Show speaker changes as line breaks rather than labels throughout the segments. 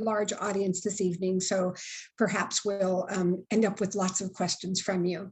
large audience this evening, so perhaps we'll end up with lots of questions from you.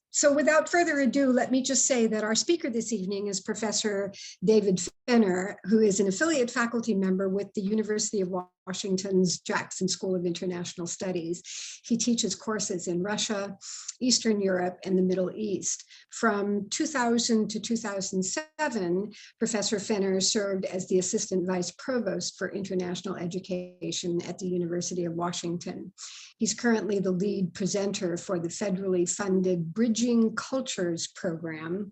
So without further ado, let me just say that our speaker this evening is Professor David Fenner, who is an affiliate faculty member with the University of Washington's Jackson School of International Studies. He teaches courses in Russia, Eastern Europe, and the Middle East. From 2000 to 2007, Professor Fenner served as the Assistant Vice Provost for International Education at the University of Washington. He's currently the lead presenter for the federally funded Bridging Cultures program,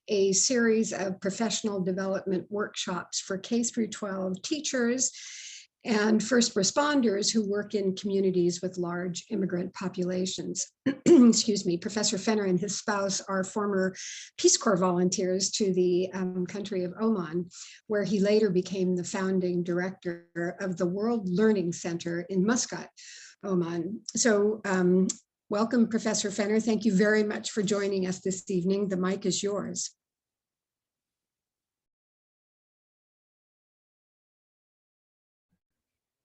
a series of professional development workshops for K-12 teachers and first responders who work in communities with large immigrant populations. Excuse me, Professor Fenner and his spouse are former Peace Corps volunteers to the country of Oman, where he later became the founding director of the World Learning Center in Muscat, Oman. So welcome, Professor Fenner. Thank you very much for joining us this evening. The mic is yours.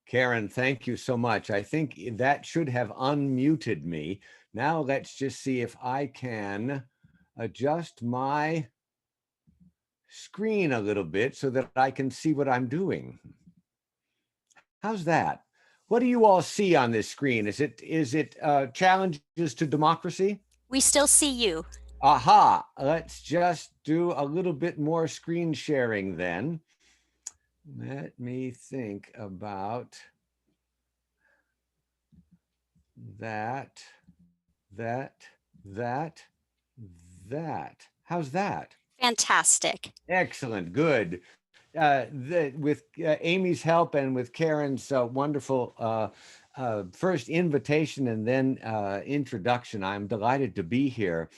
Karen, thank you so much. I think that should have unmuted me. Now let's just see if I can adjust my screen a little bit so that I can see what I'm doing. How's that? What do you all see on this screen? Is it challenges to democracy?
We still see you.
Aha, let's just do a little bit more screen sharing then. Let me think about that. How's that?
Fantastic.
Excellent, good. With Amy's help and with Karen's wonderful first invitation and then introduction, I'm delighted to be here.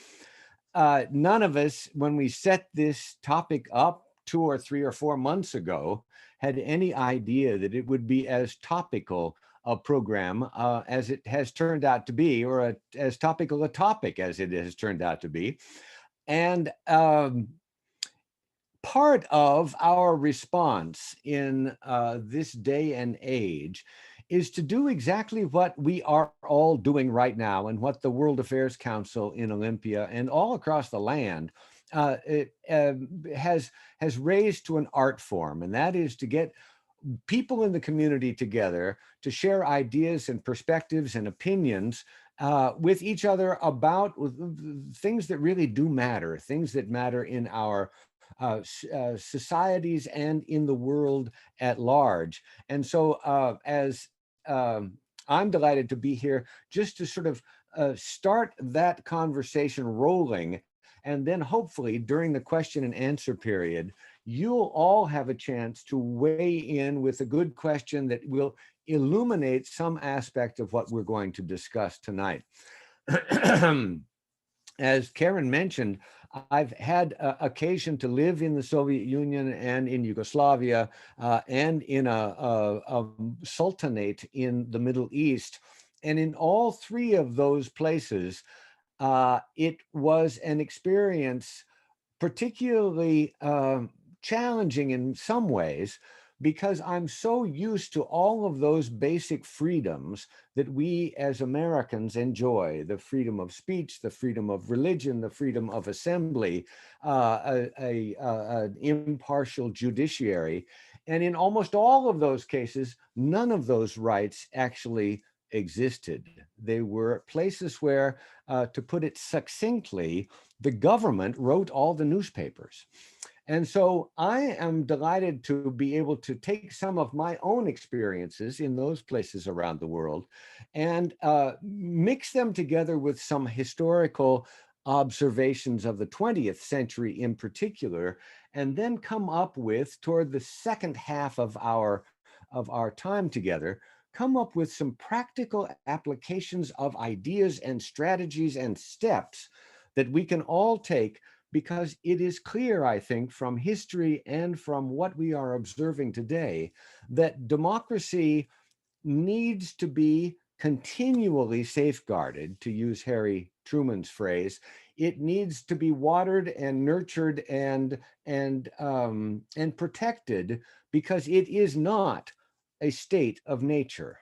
None of us, when we set this topic up 2 or 3 or 4 months ago, had any idea that it would be as topical a program as it has turned out to be, or as topical a topic as it has turned out to be. And part of our response in this day and age is to do exactly what we are all doing right now, and what the World Affairs Council in Olympia and all across the land has raised to an art form, and that is to get people in the community together to share ideas and perspectives and opinions with each other about things that really do matter, things that matter in our societies and in the world at large. And so as I'm delighted to be here just to sort of start that conversation rolling. And then hopefully during the question and answer period, you'll all have a chance to weigh in with a good question that will illuminate some aspect of what we're going to discuss tonight. As Karen mentioned, I've had occasion to live in the Soviet Union and in Yugoslavia and in a sultanate in the Middle East. And in all 3 of those places, it was an experience particularly challenging in some ways, because I'm so used to all of those basic freedoms that we as Americans enjoy: the freedom of speech, the freedom of religion, the freedom of assembly, an impartial judiciary. And in almost all of those cases, none of those rights actually existed. They were places where, to put it succinctly, the government wrote all the newspapers. And so I am delighted to be able to take some of my own experiences in those places around the world and mix them together with some historical observations of the 20th century in particular, and then come up with, toward the second half of our time together, come up with some practical applications of ideas and strategies and steps that we can all take, because it is clear, I think, from history and from what we are observing today, that democracy needs to be continually safeguarded, to use Harry Truman's phrase. It needs to be watered and nurtured and protected, because it is not a state of nature.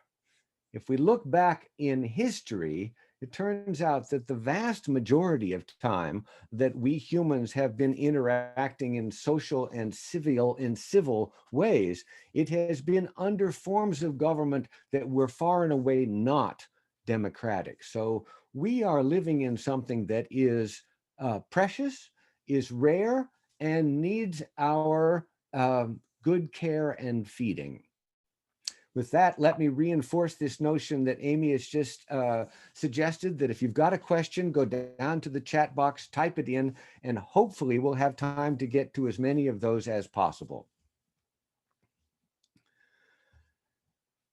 If we look back in history, it turns out that the vast majority of time that we humans have been interacting in social and civil ways, it has been under forms of government that were far and away not democratic. So we are living in something that is precious, is rare, and needs our good care and feeding. With that, let me reinforce this notion that Amy has just suggested, that if you've got a question, go down to the chat box, type it in, and hopefully we'll have time to get to as many of those as possible.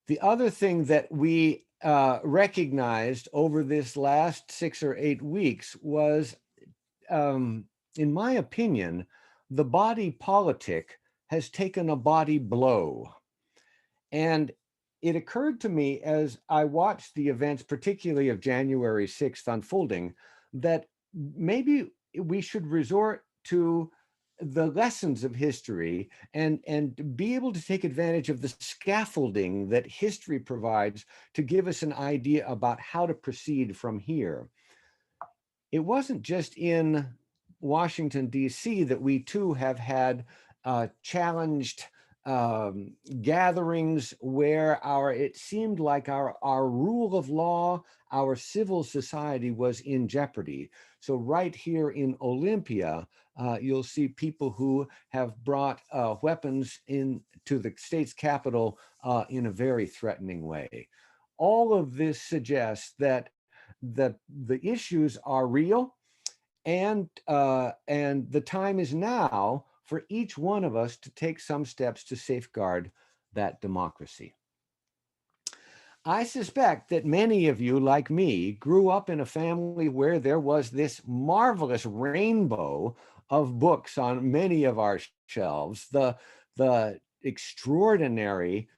The other thing that we recognized over this last 6 or 8 weeks was, in my opinion, the body politic has taken a body blow. And it occurred to me as I watched the events, particularly of January 6th unfolding, that maybe we should resort to the lessons of history and be able to take advantage of the scaffolding that history provides to give us an idea about how to proceed from here. It wasn't just in Washington, D.C. that we too have had challenged gatherings where it seemed like our rule of law, our civil society was in jeopardy. So right here in Olympia, you'll see people who have brought weapons into the state's capitol in a very threatening way. All of this suggests that the issues are real, and the time is now for each one of us to take some steps to safeguard that democracy. I suspect that many of you, like me, grew up in a family where there was this marvelous rainbow of books on many of our shelves, the extraordinary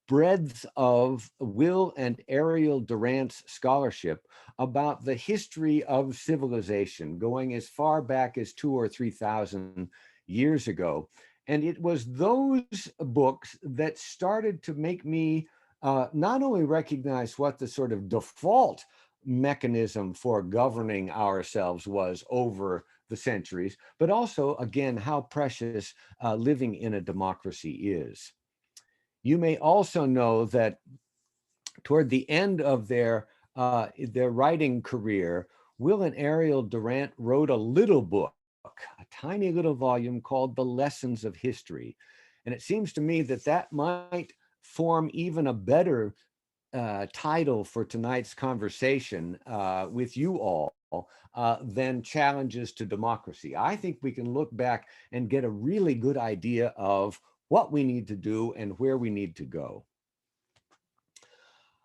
breadth of Will and Ariel Durant's scholarship about the history of civilization, going as far back as 2,000 or 3,000 years ago. And it was those books that started to make me not only recognize what the sort of default mechanism for governing ourselves was over the centuries, but also, again, how precious living in a democracy is. You may also know that toward the end of their writing career, Will and Ariel Durant wrote a little book, a tiny little volume called The Lessons of History. And it seems to me that that might form even a better title for tonight's conversation with you all than Challenges to Democracy. I think we can look back and get a really good idea of what we need to do and where we need to go.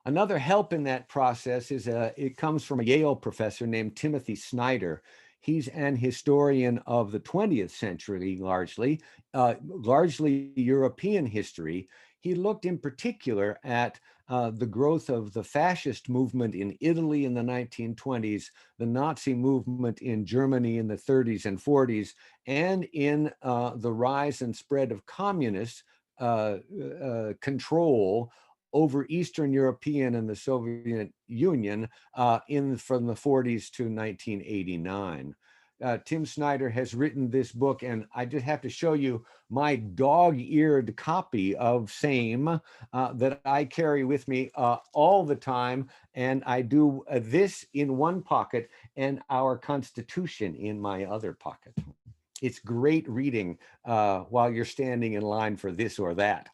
Another help in that process is it comes from a Yale professor named Timothy Snyder. He's an historian of the 20th century, largely European history. He looked in particular at the growth of the fascist movement in Italy in the 1920s, the Nazi movement in Germany in the 30s and 40s, and in the rise and spread of communist control over Eastern European and the Soviet Union from the 40s to 1989. Tim Snyder has written this book, and I just have to show you my dog-eared copy of SAME that I carry with me all the time, and I do this in one pocket and our Constitution in my other pocket. It's great reading while you're standing in line for this or that.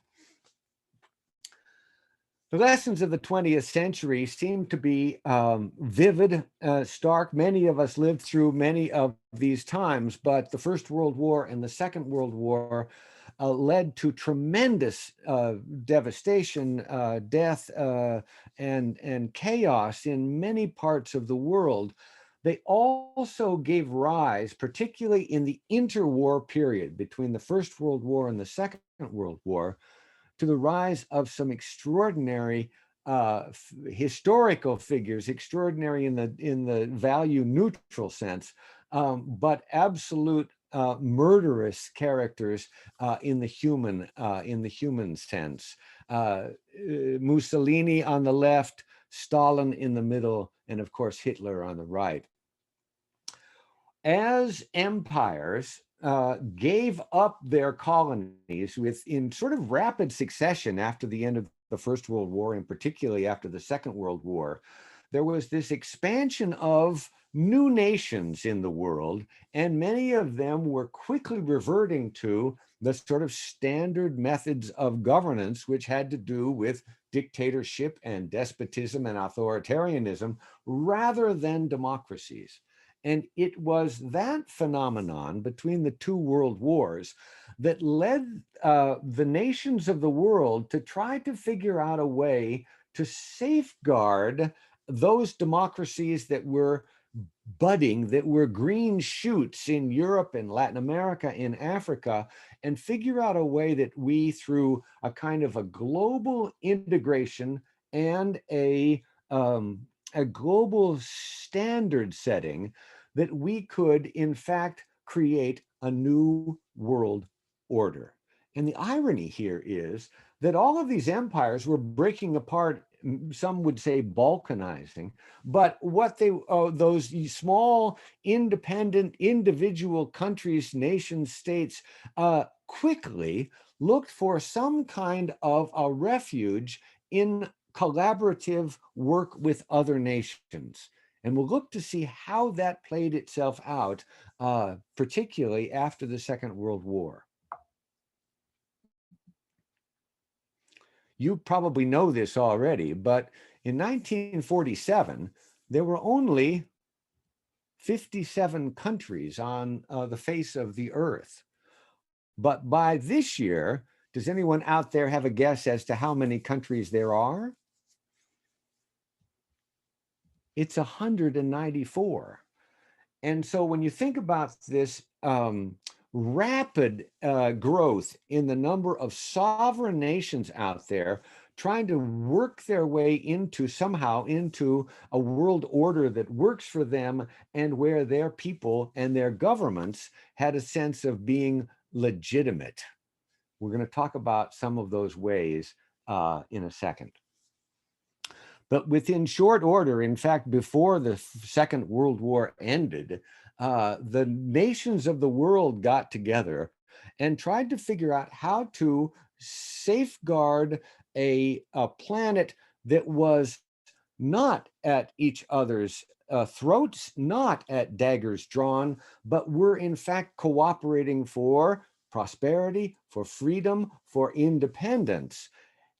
The lessons of the 20th century seem to be vivid, stark. Many of us lived through many of these times, but the First World War and the Second World War led to tremendous devastation, death, and chaos in many parts of the world. They also gave rise, particularly in the interwar period between the First World War and the Second World War, to the rise of some extraordinary historical figures, extraordinary in the value neutral sense, but absolute murderous characters in the human sense. Mussolini on the left, Stalin in the middle, and of course Hitler on the right. As empires gave up their colonies in sort of rapid succession after the end of the First World War, and particularly after the Second World War, there was this expansion of new nations in the world, and many of them were quickly reverting to the sort of standard methods of governance, which had to do with dictatorship and despotism and authoritarianism rather than democracies. And it was that phenomenon between the two world wars that led the nations of the world to try to figure out a way to safeguard those democracies that were budding, that were green shoots in Europe and Latin America, in Africa, and figure out a way that we, through a kind of a global integration and a global standard setting, that we could in fact create a new world order. And the irony here is that all of these empires were breaking apart, some would say balkanizing, but what those small, independent, individual countries, nations, states, quickly looked for some kind of a refuge in collaborative work with other nations. And we'll look to see how that played itself out, particularly after the Second World War. You probably know this already, but in 1947, there were only 57 countries on the face of the earth. But by this year, does anyone out there have a guess as to how many countries there are? It's 194. And so when you think about this rapid growth in the number of sovereign nations out there trying to work their way somehow into a world order that works for them, and where their people and their governments had a sense of being legitimate. We're going to talk about some of those ways in a second. But within short order, in fact, before the Second World War ended, the nations of the world got together and tried to figure out how to safeguard a planet that was not at each other's throats, not at daggers drawn, but were in fact cooperating for prosperity, for freedom, for independence.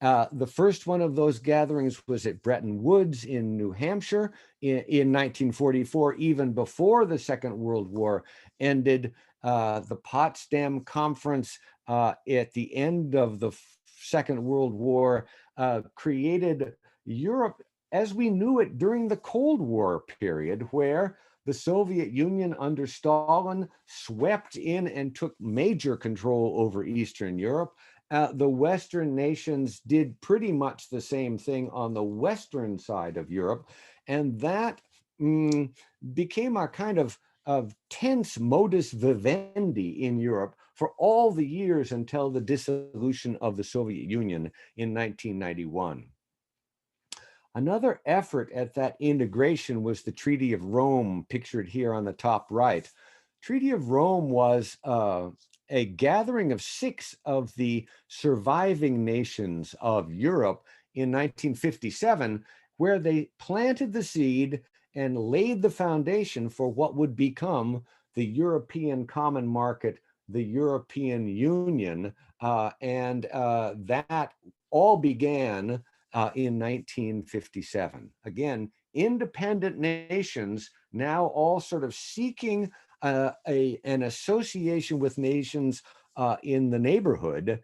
The first one of those gatherings was at Bretton Woods in New Hampshire in 1944, even before the Second World War ended. The Potsdam Conference at the end of the Second World War created Europe as we knew it during the Cold War period, where the Soviet Union under Stalin swept in and took major control over Eastern Europe. The Western nations did pretty much the same thing on the Western side of Europe. And that became a kind of tense modus vivendi in Europe for all the years until the dissolution of the Soviet Union in 1991. Another effort at that integration was the Treaty of Rome, pictured here on the top right. Treaty of Rome was a gathering of 6 of the surviving nations of Europe in 1957, where they planted the seed and laid the foundation for what would become the European Common Market, the European Union, and that all began in 1957. Again, independent nations now all sort of seeking an association with nations in the neighborhood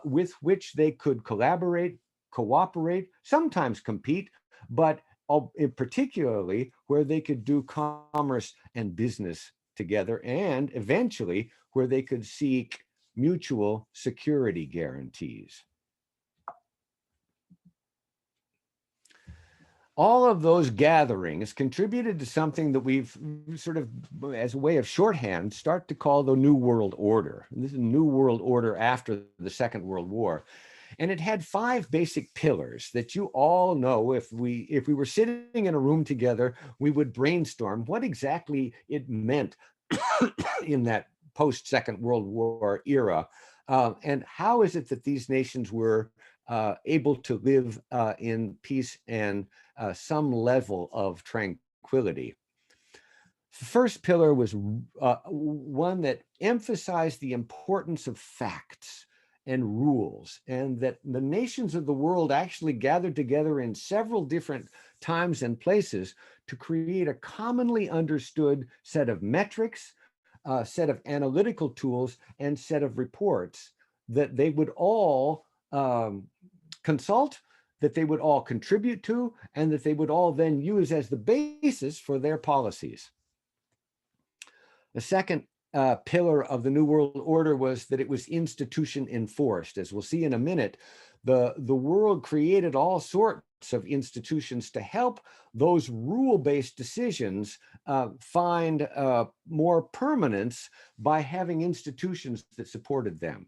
with which they could collaborate, cooperate, sometimes compete, but particularly where they could do commerce and business together, and eventually where they could seek mutual security guarantees. All of those gatherings contributed to something that we've sort of, as a way of shorthand, start to call the New World Order. This is a New World Order after the Second World War. And it had 5 basic pillars that you all know. If we were sitting in a room together, we would brainstorm what exactly it meant in that post-Second World War era. And how is it that these nations were able to live in peace and some level of tranquility? The first pillar was one that emphasized the importance of facts and rules, and that the nations of the world actually gathered together in several different times and places to create a commonly understood set of metrics, a set of analytical tools, and set of reports that they would all consult, that they would all contribute to, and that they would all then use as the basis for their policies. The second pillar of the New World Order was that it was institution enforced. As we'll see in a minute, the world created all sorts of institutions to help those rule-based decisions find more permanence by having institutions that supported them.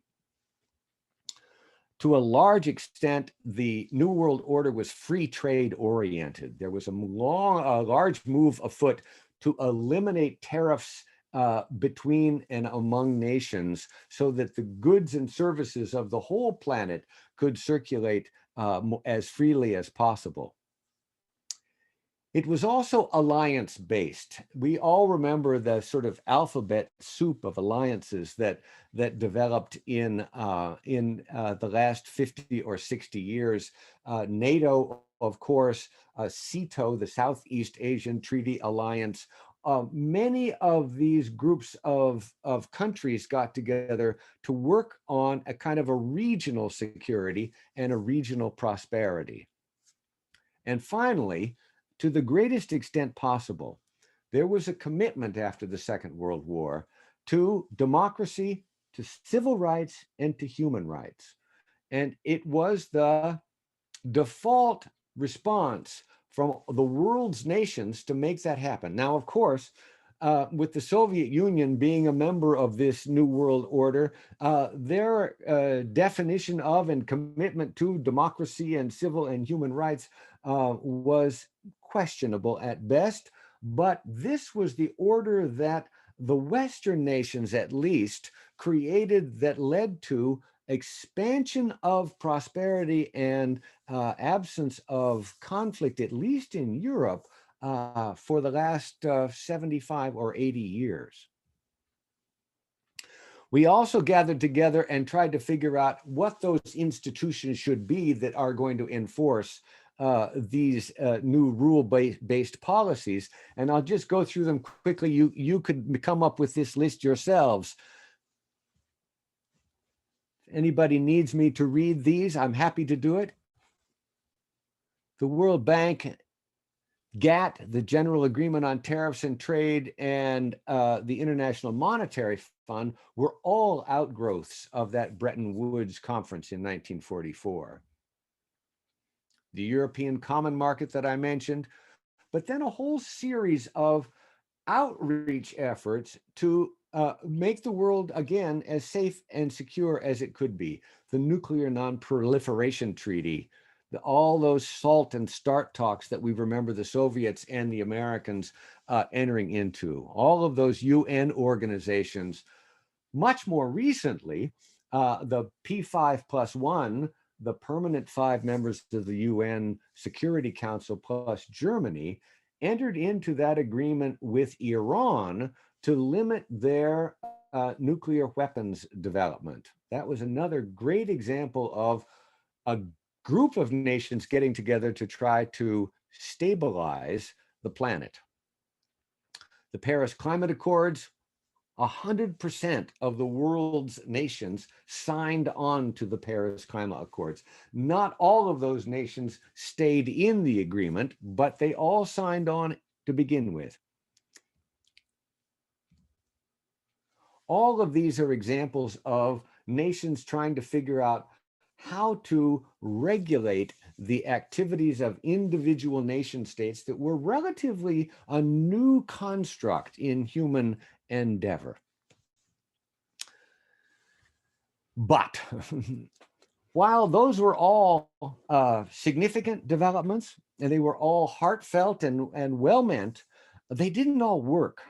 To a large extent, the New World Order was free trade oriented. There was a large move afoot to eliminate tariffs between and among nations so that the goods and services of the whole planet could circulate as freely as possible. It was also alliance-based. We all remember the sort of alphabet soup of alliances that developed in the last 50 or 60 years. NATO, of course, SEATO, the Southeast Asian Treaty Alliance. Many of these groups of countries got together to work on a kind of a regional security and a regional prosperity. And finally, to the greatest extent possible, there was a commitment after the Second World War to democracy, to civil rights, and to human rights. And it was the default response from the world's nations to make that happen. Now, of course, with the Soviet Union being a member of this New World Order, their definition of and commitment to democracy and civil and human rights was questionable at best. But this was the order that the Western nations, at least, created, that led to expansion of prosperity and absence of conflict, at least in Europe, for the last 75 or 80 years. We also gathered together and tried to figure out what those institutions should be that are going to enforce these new rule-based policies. And I'll just go through them quickly. You could come up with this list yourselves. Anybody needs me to read these, I'm happy to do it. The World Bank, GATT, the General Agreement on Tariffs and Trade, and the International Monetary Fund were all outgrowths of that Bretton Woods conference in 1944. The European Common Market that I mentioned, but then a whole series of outreach efforts to make the world again as safe and secure as it could be. The Nuclear Non-Proliferation Treaty, all those SALT and START talks that we remember the Soviets and the Americans entering into, all of those UN organizations. Much more recently, the P5+1, the permanent 5 members of the UN Security Council plus Germany, entered into that agreement with Iran to limit their nuclear weapons development. That was another great example of a group of nations getting together to try to stabilize the planet. The Paris Climate Accords, 100% of the world's nations signed on to the Paris Climate Accords. Not all of those nations stayed in the agreement, but they all signed on to begin with. All of these are examples of nations trying to figure out how to regulate the activities of individual nation states that were relatively a new construct in human endeavor. But while those were all significant developments, and they were all heartfelt and well-meant, they didn't all work.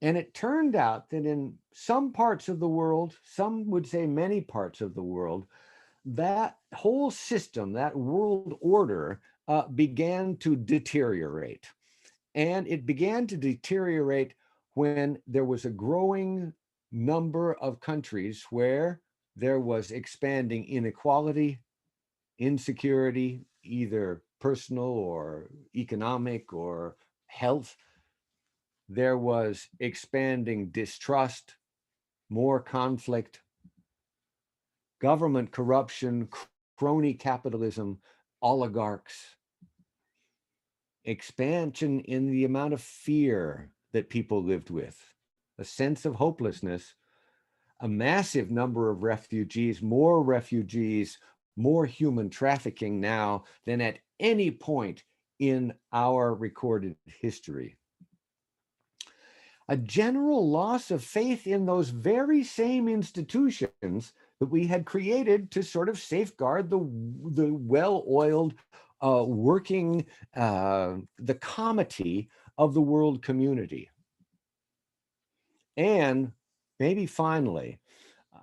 And it turned out that in some parts of the world, some would say many parts of the world, that whole system, that world order, began to deteriorate. And it began to deteriorate when there was a growing number of countries where there was expanding inequality, insecurity, either personal or economic or health. There was expanding distrust, more conflict, government corruption, crony capitalism, oligarchs, expansion in the amount of fear that people lived with, a sense of hopelessness, a massive number of refugees, more human trafficking now than at any point in our recorded history. A general loss of faith in those very same institutions that we had created to sort of safeguard the well-oiled working, the comity of the world community. And maybe finally,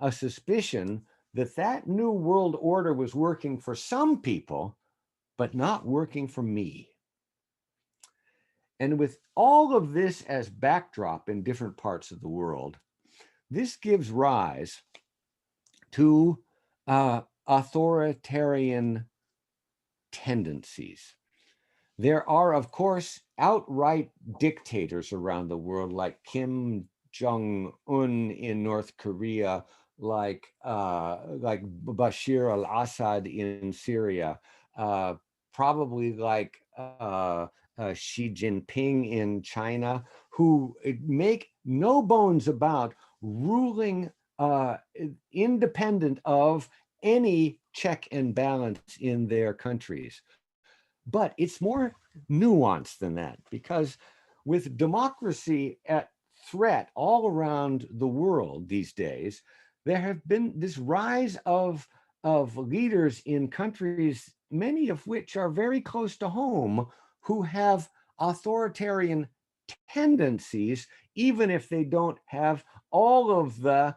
a suspicion that that new world order was working for some people, but not working for me. And with all of this as backdrop in different parts of the world, this gives rise to authoritarian tendencies. There are, of course, outright dictators around the world, like Kim Jong-un in North Korea, like Bashir al-Assad in Syria, probably like Xi Jinping in China, who make no bones about ruling independent of any check and balance in their countries. But it's more nuanced than that, because with democracy at threat all around the world these days, there have been this rise of leaders in countries, many of which are very close to home, who have authoritarian tendencies, even if they don't have all of the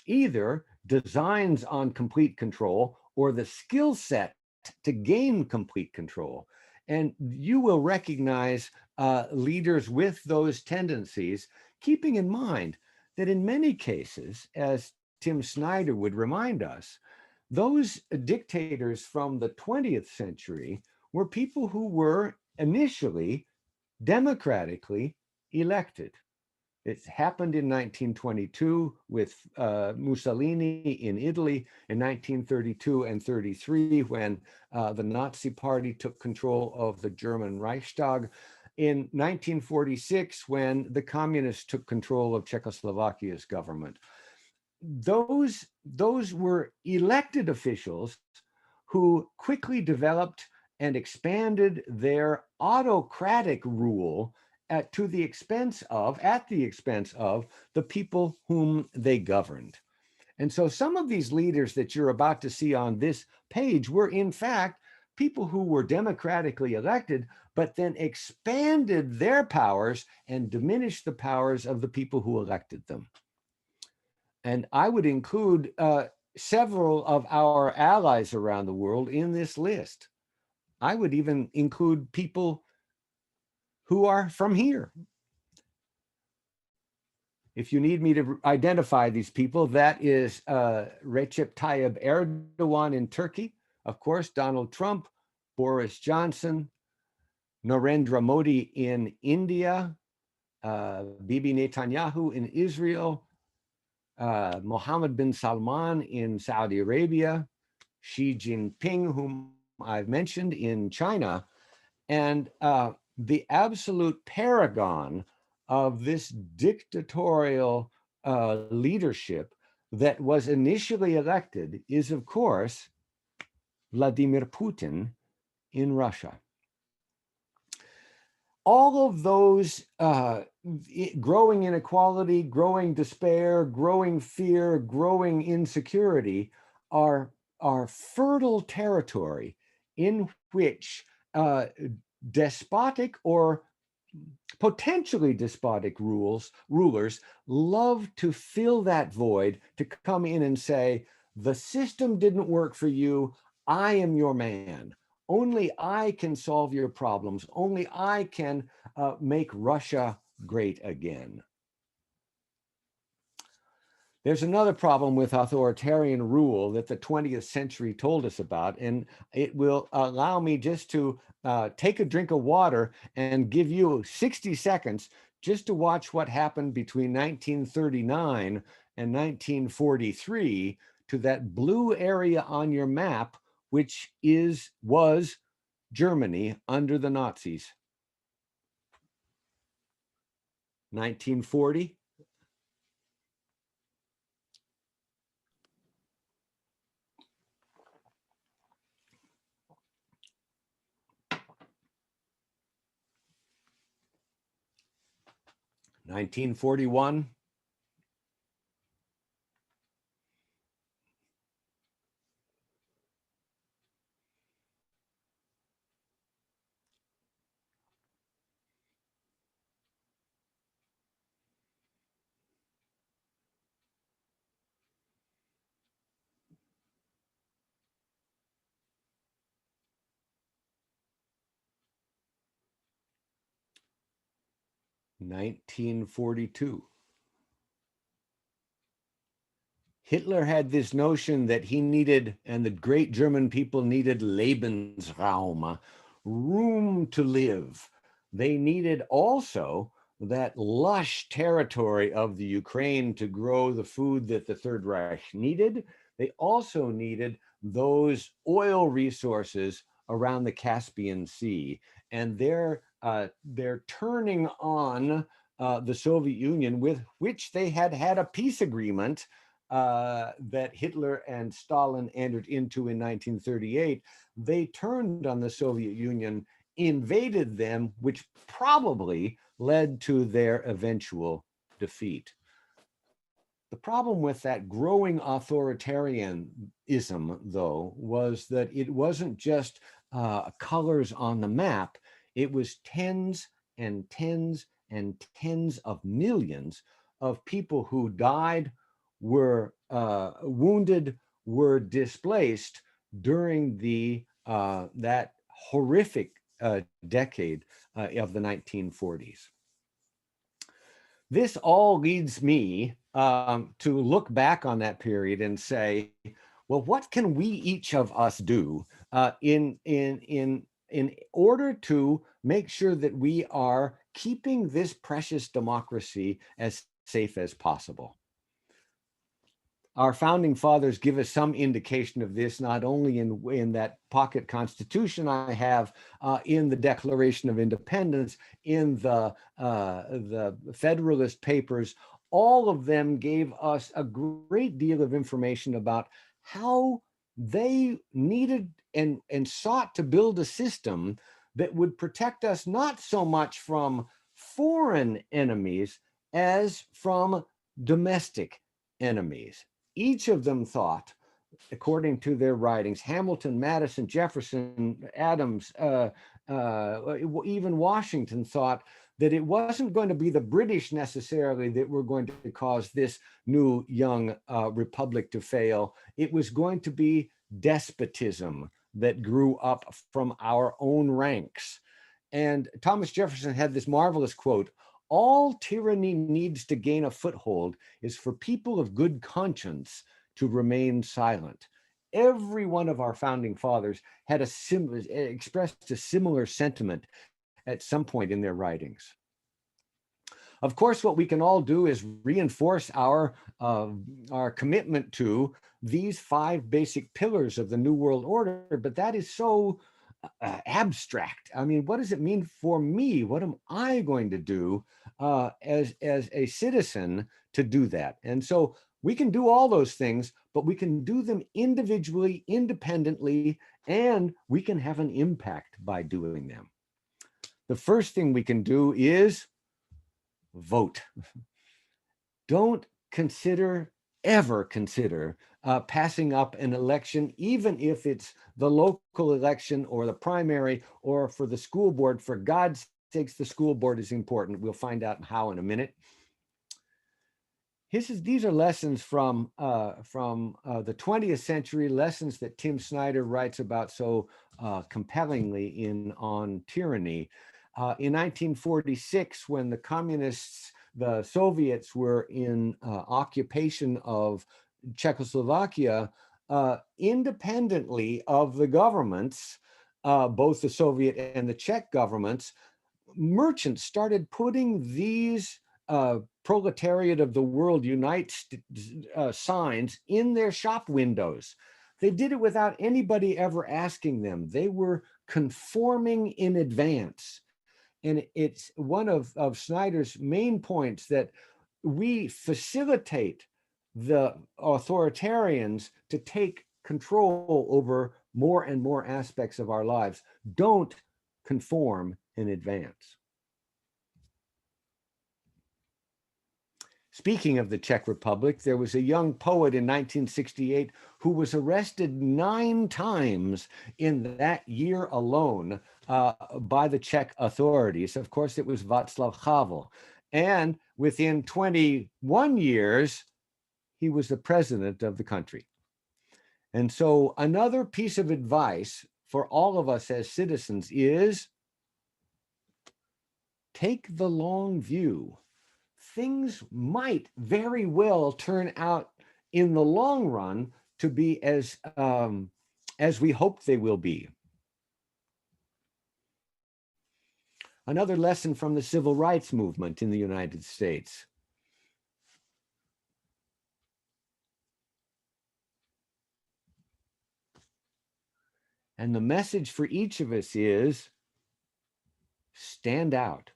either designs on complete control or the skill set to gain complete control. And you will recognize leaders with those tendencies, keeping in mind that in many cases, as Tim Snyder would remind us, those dictators from the 20th century were people who were initially democratically elected. It happened in 1922 with Mussolini in Italy, in 1932 and 33 when the Nazi Party took control of the German Reichstag, in 1946 when the communists took control of Czechoslovakia's government. Those were elected officials who quickly developed and expanded their autocratic rule at the expense of the people whom they governed. And so some of these leaders that you're about to see on this page were in fact people who were democratically elected, but then expanded their powers and diminished the powers of the people who elected them. And I would include several of our allies around the world in this list. I would even include people who are from here. If you need me to identify these people, that is Recep Tayyip Erdogan in Turkey, of course, Donald Trump, Boris Johnson, Narendra Modi in India, Bibi Netanyahu in Israel, Mohammed bin Salman in Saudi Arabia, Xi Jinping, whom I've mentioned, in China, and the absolute paragon of this dictatorial leadership that was initially elected is, of course, Vladimir Putin in Russia. All of those growing inequality, growing despair, growing fear, growing insecurity are fertile territory in which despotic or potentially despotic rulers love to fill that void, to come in and say, the system didn't work for you, I am your man. Only I can solve your problems. Only I can make Russia great again. There's another problem with authoritarian rule that the 20th century told us about, and it will allow me just to take a drink of water and give you 60 seconds just to watch what happened between 1939 and 1943 to that blue area on your map, which was Germany under the Nazis. 1940. (1941). 1942. Hitler had this notion that he needed, and the great German people needed Lebensraum, room to live. They needed also that lush territory of the Ukraine to grow the food that the Third Reich needed. They also needed those oil resources around the Caspian Sea. And they're turning on the Soviet Union, with which they had a peace agreement that Hitler and Stalin entered into in 1938. They turned on the Soviet Union, invaded them, which probably led to their eventual defeat. The problem with that growing authoritarianism, though, was that it wasn't just colors on the map. It was tens and tens and tens of millions of people who died, were wounded, were displaced during that horrific decade of the 1940s. This all leads me to look back on that period and say, well, what can we each of us do in order to make sure that we are keeping this precious democracy as safe as possible? Our founding fathers give us some indication of this, not only in that pocket constitution I have, in the Declaration of Independence, in the Federalist Papers. All of them gave us a great deal of information about how they needed and sought to build a system that would protect us not so much from foreign enemies as from domestic enemies. Each of them thought, according to their writings, Hamilton, Madison, Jefferson, Adams, even Washington thought that it wasn't going to be the British necessarily that were going to cause this new young republic to fail. It was going to be despotism that grew up from our own ranks. And Thomas Jefferson had this marvelous quote: all tyranny needs to gain a foothold is for people of good conscience to remain silent. Every one of our founding fathers had expressed a similar sentiment at some point in their writings. Of course, what we can all do is reinforce our commitment to these 5 basic pillars of the New World Order, but that is so abstract. I mean, what does it mean for me? What am I going to do as a citizen to do that? And so We can do all those things, but we can do them individually, independently, and we can have an impact by doing them. The first thing we can do is vote. Don't ever consider passing up an election, even if it's the local election or the primary or for the school board. For God's sakes, the school board is important. We'll find out how in a minute. These are lessons from the 20th century, lessons that Tim Snyder writes about so compellingly On Tyranny. In 1946, when the communists, the Soviets, were in occupation of Czechoslovakia, independently of the governments, both the Soviet and the Czech governments, merchants started putting these proletariat of the world unite signs in their shop windows. They did it without anybody ever asking them. They were conforming in advance. And it's one of Snyder's main points that we facilitate the authoritarians to take control over more and more aspects of our lives. Don't conform in advance. Speaking of the Czech Republic, there was a young poet in 1968 who was arrested 9 times in that year alone by the Czech authorities. Of course, it was Václav Havel. And within 21 years, he was the president of the country. And so another piece of advice for all of us as citizens is take the long view. Things might very well turn out in the long run to be as we hope they will be. Another lesson from the civil rights movement in the United States. And the message for each of us is stand out.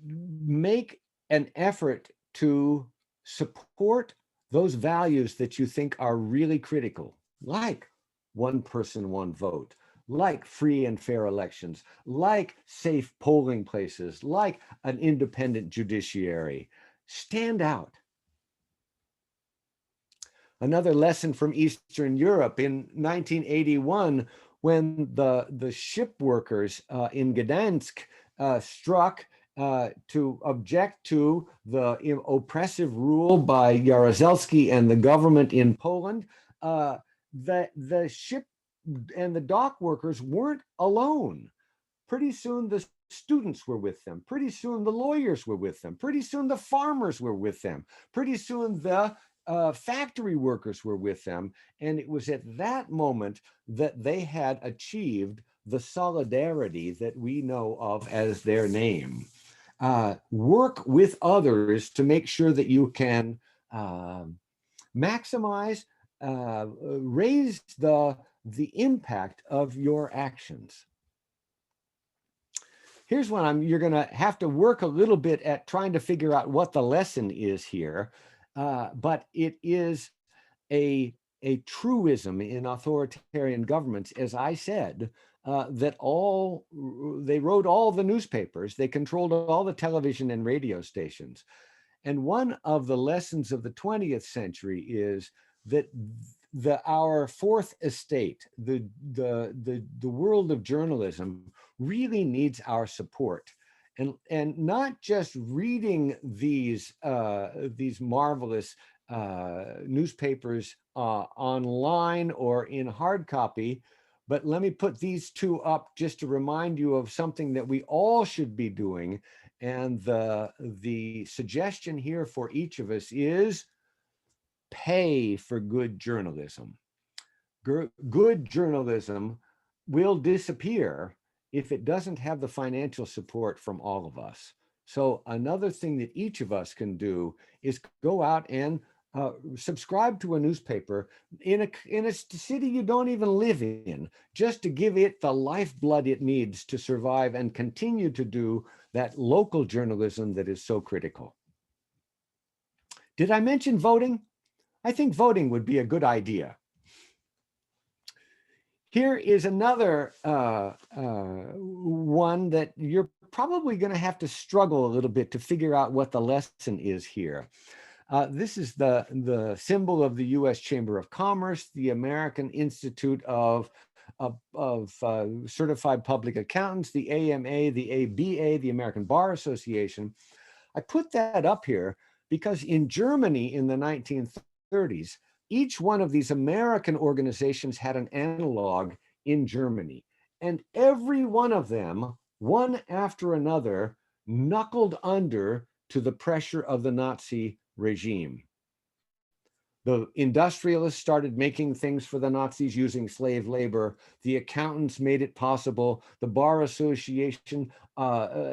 Make an effort to support those values that you think are really critical, like one person, one vote, like free and fair elections, like safe polling places, like an independent judiciary. Stand out. Another lesson from Eastern Europe in 1981, when the ship workers in Gdansk struck to object to the oppressive rule by Jaruzelski and the government in Poland, the ship and the dock workers weren't alone. Pretty soon the students were with them. Pretty soon the lawyers were with them. Pretty soon the farmers were with them. Pretty soon the factory workers were with them. And it was at that moment that they had achieved the solidarity that we know of as their name. Work with others to make sure that you can maximize, raise the impact of your actions. Here's one you're going to have to work a little bit at trying to figure out what the lesson is here. But it is a truism in authoritarian governments, as I said, that they wrote all the newspapers, they controlled all the television and radio stations. And one of the lessons of the 20th century is that our fourth estate, the world of journalism, really needs our support. And not just reading these marvelous newspapers online or in hard copy, but let me put these two up just to remind you of something that we all should be doing. And the suggestion here for each of us is pay for good journalism. Good journalism will disappear if it doesn't have the financial support from all of us. So another thing that each of us can do is go out and subscribe to a newspaper in a city you don't even live in, just to give it the lifeblood it needs to survive and continue to do that local journalism that is so critical. Did I mention voting? I think voting would be a good idea. Here is another one that you're probably going to have to struggle a little bit to figure out what the lesson is here. This is the symbol of the U.S. Chamber of Commerce, the American Institute of Certified Public Accountants, the AMA, the ABA, the American Bar Association. I put that up here because in Germany in the 1930s, each one of these American organizations had an analog in Germany. And every one of them, one after another, knuckled under to the pressure of the Nazi regime. The industrialists started making things for the Nazis using slave labor. The accountants made it possible. The Bar Association,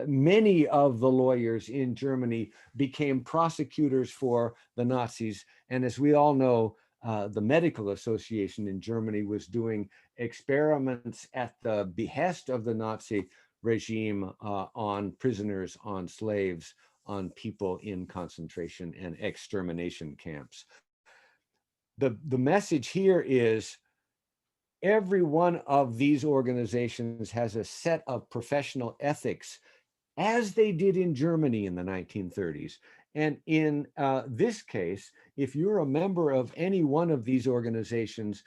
many of the lawyers in Germany became prosecutors for the Nazis. And as we all know, the Medical Association in Germany was doing experiments at the behest of the Nazi regime on prisoners, on slaves, on people in concentration and extermination camps. The message here is every one of these organizations has a set of professional ethics, as they did in Germany in the 1930s. And in this case, if you're a member of any one of these organizations,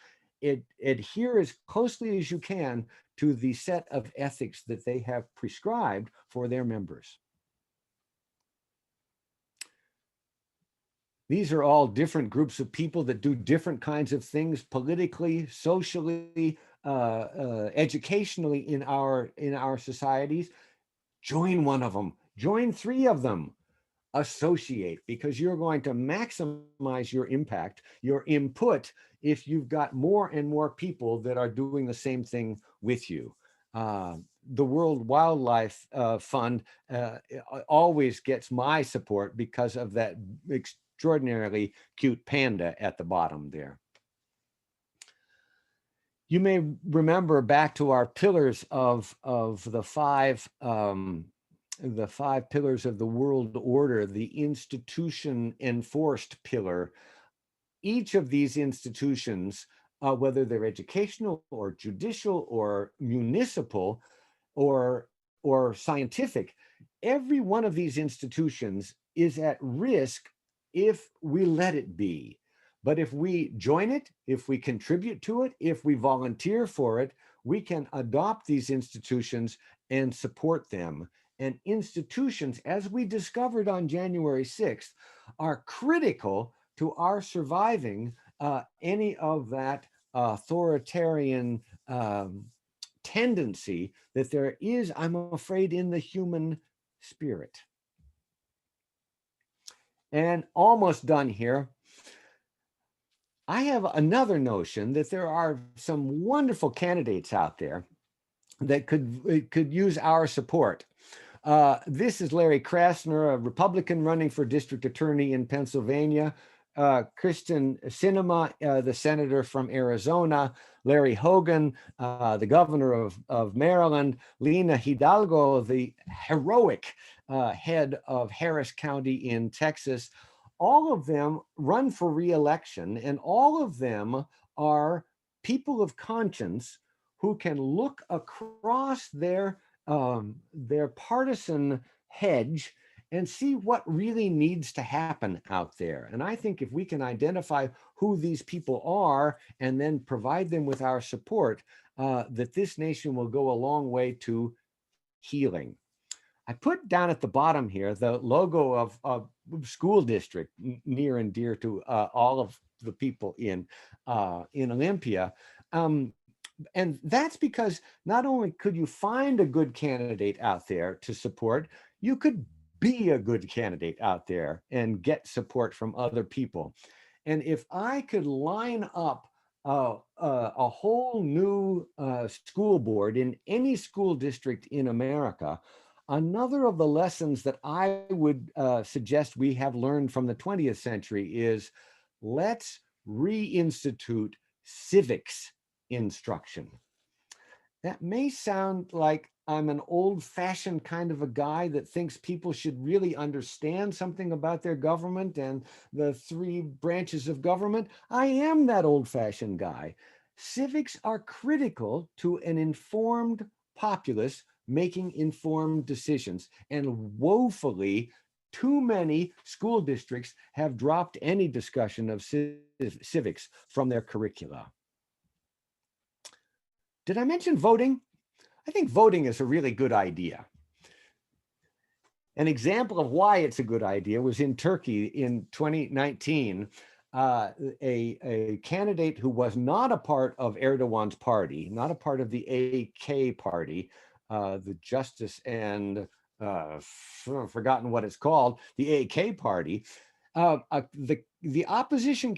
adhere as closely as you can to the set of ethics that they have prescribed for their members. These are all different groups of people that do different kinds of things politically, socially, educationally in our societies. Join one of them, join 3 of them, associate, because you're going to maximize your impact, your input, if you've got more and more people that are doing the same thing with you. The World Wildlife Fund always gets my support because of that extraordinarily cute panda at the bottom there. You may remember back to our pillars of the 5 pillars of the world order, the institution enforced pillar. Each of these institutions, whether they're educational or judicial or municipal or scientific, every one of these institutions is at risk if we let it be. But if we join it, if we contribute to it, if we volunteer for it, we can adopt these institutions and support them. And institutions, as we discovered on January 6th, are critical to our surviving any of that authoritarian tendency that there is, I'm afraid, in the human spirit. And almost done here. I have another notion that there are some wonderful candidates out there that could use our support. This is Larry Krasner, a Republican running for district attorney in Pennsylvania. Kristen Sinema, the senator from Arizona. Larry Hogan, the governor of Maryland. Lina Hidalgo, the heroic head of Harris County in Texas. All of them run for re-election, and all of them are people of conscience who can look across their partisan hedge and see what really needs to happen out there. And I think if we can identify who these people are and then provide them with our support, that this nation will go a long way to healing. I put down at the bottom here the logo of a school district near and dear to all of the people in Olympia. And that's because not only could you find a good candidate out there to support, you could be a good candidate out there and get support from other people. And if I could line up a whole new school board in any school district in America, another of the lessons that I would suggest we have learned from the 20th century is let's reinstitute civics instruction. That may sound like I'm an old-fashioned kind of a guy that thinks people should really understand something about their government and the three branches of government. I am that old-fashioned guy. Civics are critical to an informed populace making informed decisions, and woefully, too many school districts have dropped any discussion of civics from their curricula. Did I mention voting? I think voting is a really good idea. An example of why it's a good idea was in Turkey in 2019. A candidate who was not a part of Erdogan's party, not a part of the AK party, the Justice and forgotten what it's called, the AK party, the opposition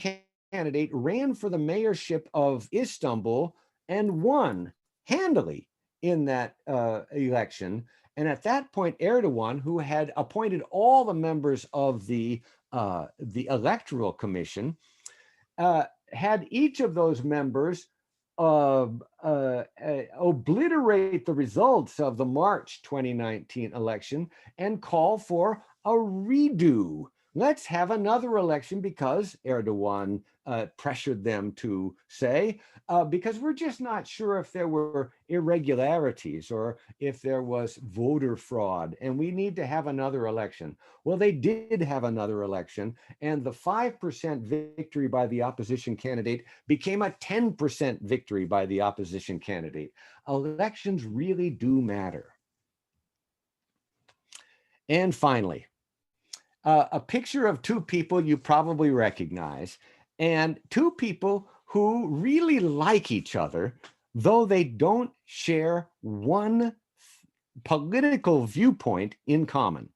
candidate ran for the mayorship of Istanbul and won handily in that election. And at that point, Erdogan, who had appointed all the members of the electoral commission, had each of those members obliterate the results of the March 2019 election and call for a redo. Let's have another election, because Erdogan pressured them to say, because we're just not sure if there were irregularities or if there was voter fraud, and we need to have another election. Well, they did have another election, and the 5% victory by the opposition candidate became a 10% victory by the opposition candidate. Elections really do matter. And finally, a picture of two people you probably recognize, and two people who really like each other, though they don't share one political viewpoint in common.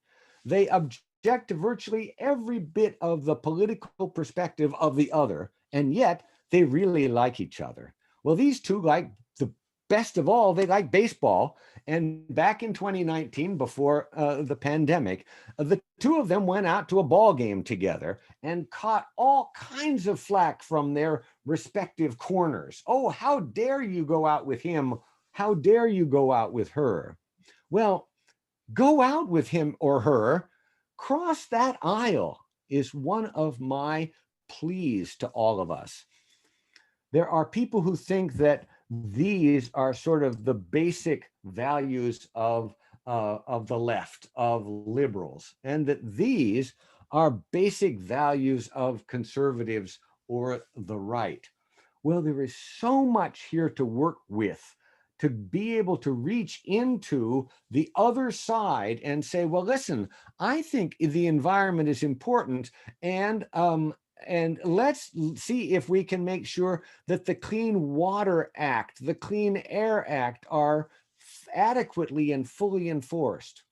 They object to virtually every bit of the political perspective of the other, and yet they really like each other. Well, these two, like the best of all, they like baseball. And back in 2019, before the pandemic, the two of them went out to a ball game together and caught all kinds of flack from their respective corners. Oh, how dare you go out with him? How dare you go out with her? Well, go out with him or her. Cross that aisle is one of my pleas to all of us. There are people who think that these are sort of the basic values of the left, of liberals, and that these are basic values of conservatives or the right. Well, there is so much here to work with, to be able to reach into the other side and say, well, listen, I think the environment is important, and let's see if we can make sure that the Clean Water Act, the Clean Air Act are adequately and fully enforced.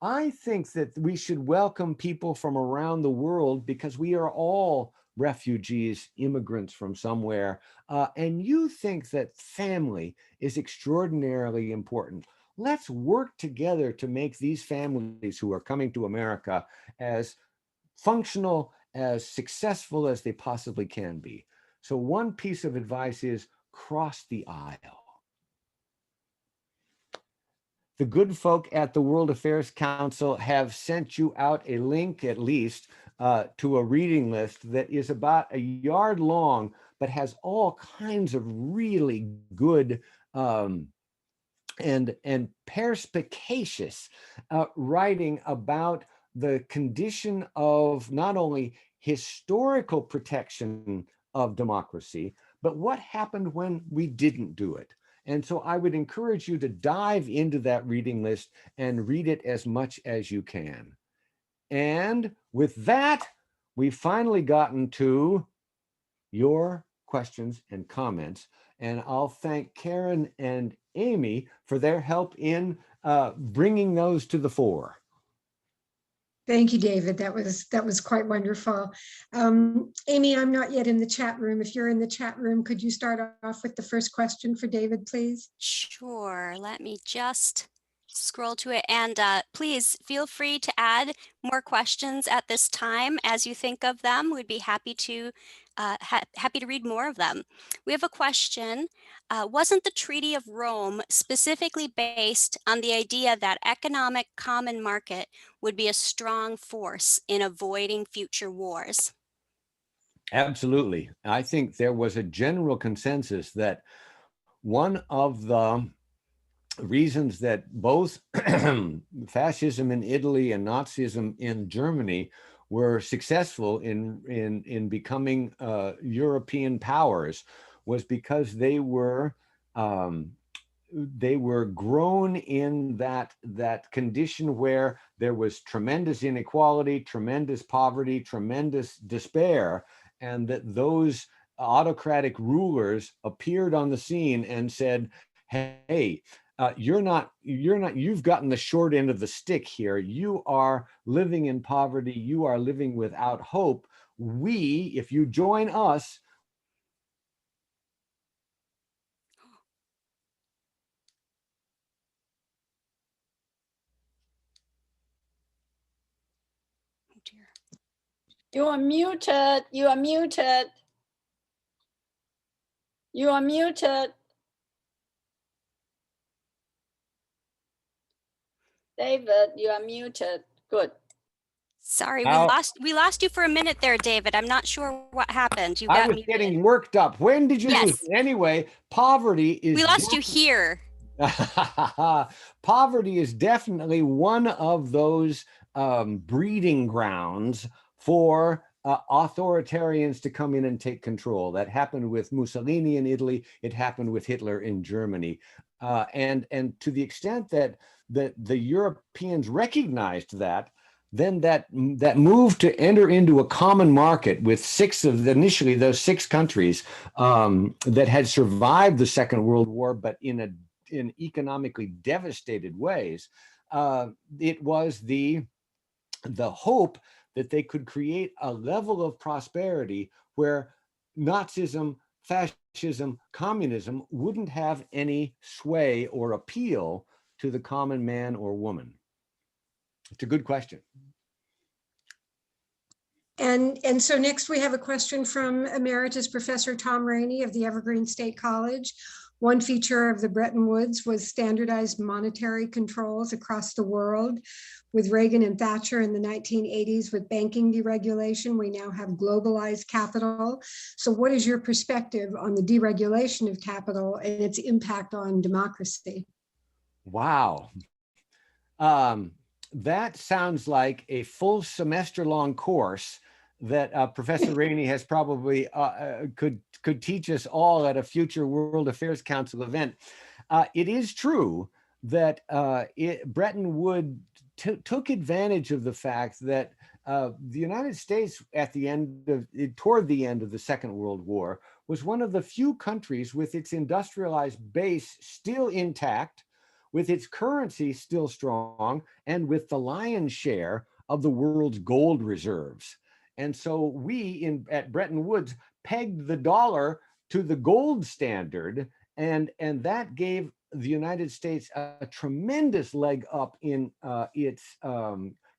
I think that we should welcome people from around the world, because we are all refugees, immigrants from somewhere. And you think that family is extraordinarily important. Let's work together to make these families who are coming to America as functional, as successful as they possibly can be. So one piece of advice is cross the aisle. The good folk at the World Affairs Council have sent you out a link, at least, to a reading list that is about a yard long, but has all kinds of really good and perspicacious writing about the condition of not only historical protection of democracy, but what happened when we didn't do it. And so I would encourage you to dive into that reading list and read it as much as you can. And with that, we've finally gotten to your questions and comments. And I'll thank Karen and Amy for their help in bringing those to the fore.
Thank you, David. That was quite wonderful. Amy, I'm not yet in the chat room. If you're in the chat room, could you start off with the first question for David, please?
Sure. Let me just scroll to it. And please feel free to add more questions at this time as you think of them. We'd be happy to happy to read more of them. We have a question. Wasn't the Treaty of Rome specifically based on the idea that economic common market would be a strong force in avoiding future wars?
Absolutely. I think there was a general consensus that one of the reasons that both fascism in Italy and Nazism in Germany were successful in becoming European powers was because they were grown in that condition where there was tremendous inequality, tremendous poverty, tremendous despair, and that those autocratic rulers appeared on the scene and said, hey, you've gotten the short end of the stick here. You are living in poverty. You are living without hope. If you join us,
Oh dear.
You are muted. You are muted. You are muted. David, you are muted. Good.
Sorry,
Now-
we lost you for a minute there, David. I'm not sure what happened. You
I
got
was
muted.
getting worked up. When did you lose?
Yes.
Anyway, poverty is
We lost you here.
poverty is definitely one of those breeding grounds for authoritarians to come in and take control. That happened with Mussolini in Italy. It happened with Hitler in Germany. And to the extent that the Europeans recognized that, then that move to enter into a common market with initially those 6 countries that had survived the Second World War, but in economically devastated ways, it was the hope that they could create a level of prosperity where Nazism, fascism, communism wouldn't have any sway or appeal to the common man or woman. It's a good question.
And so next we have a question from Emeritus Professor Tom Rainey of the Evergreen State College. One feature of the Bretton Woods was standardized monetary controls across the world. With Reagan and Thatcher in the 1980s with banking deregulation, we now have globalized capital. So what is your perspective on the deregulation of capital and its impact on democracy?
Wow. That sounds like a full semester long course that Professor Rainey has probably could teach us all at a future World Affairs Council event. It is true that Bretton Woods took advantage of the fact that the United States toward the end of the Second World War was one of the few countries with its industrialized base still intact, with its currency still strong, and with the lion's share of the world's gold reserves. And so we at Bretton Woods pegged the dollar to the gold standard, and that gave the United States a tremendous leg up in its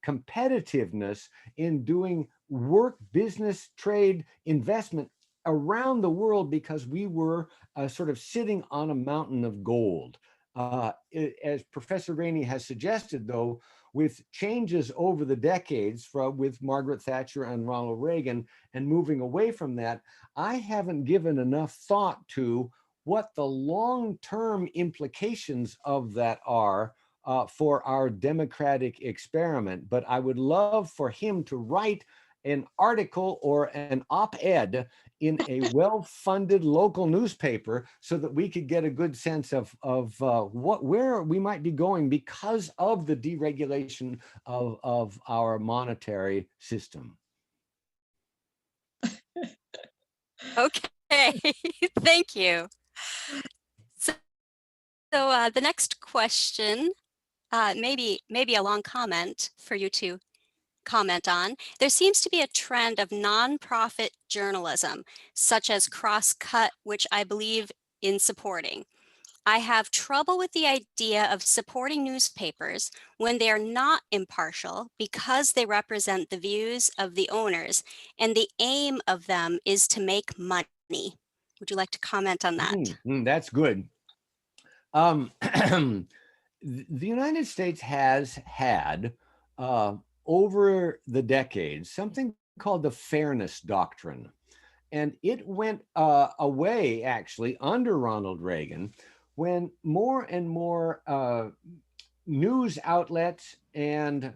competitiveness in doing work, business, trade, investment around the world, because we were sort of sitting on a mountain of gold. As Professor Rainey has suggested, though, with changes over the decades with Margaret Thatcher and Ronald Reagan and moving away from that, I haven't given enough thought to what the long-term implications of that are for our democratic experiment. But I would love for him to write an article or an op-ed in a well-funded local newspaper so that we could get a good sense of where we might be going because of the deregulation of our monetary system.
Okay, thank you. So the next question, maybe a long comment for you to comment on. There seems to be a trend of nonprofit journalism, such as Crosscut, which I believe in supporting. I have trouble with the idea of supporting newspapers when they are not impartial because they represent the views of the owners and the aim of them is to make money. Would you like to comment on that?
That's good. The United States has had, over the decades, something called the Fairness Doctrine. And it went away, actually, under Ronald Reagan, when more and more news outlets and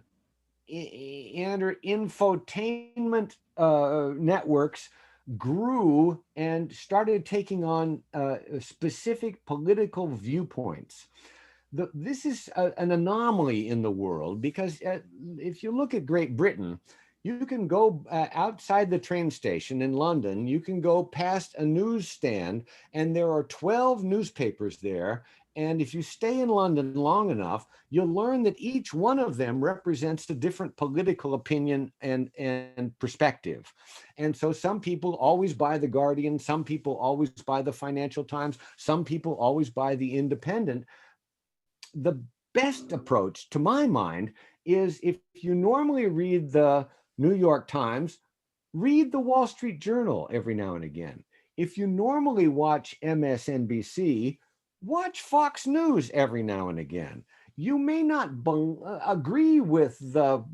infotainment networks grew and started taking on specific political viewpoints. This is an anomaly in the world because if you look at Great Britain, you can go outside the train station in London, you can go past a newsstand and there are 12 newspapers there. And if you stay in London long enough, you'll learn that each one of them represents a different political opinion and perspective. And so some people always buy the Guardian, some people always buy the Financial Times, some people always buy the Independent. The best approach, to my mind, is if you normally read the New York Times, read the Wall Street Journal every now and again. If you normally watch MSNBC, watch Fox News every now and again. You may not agree with the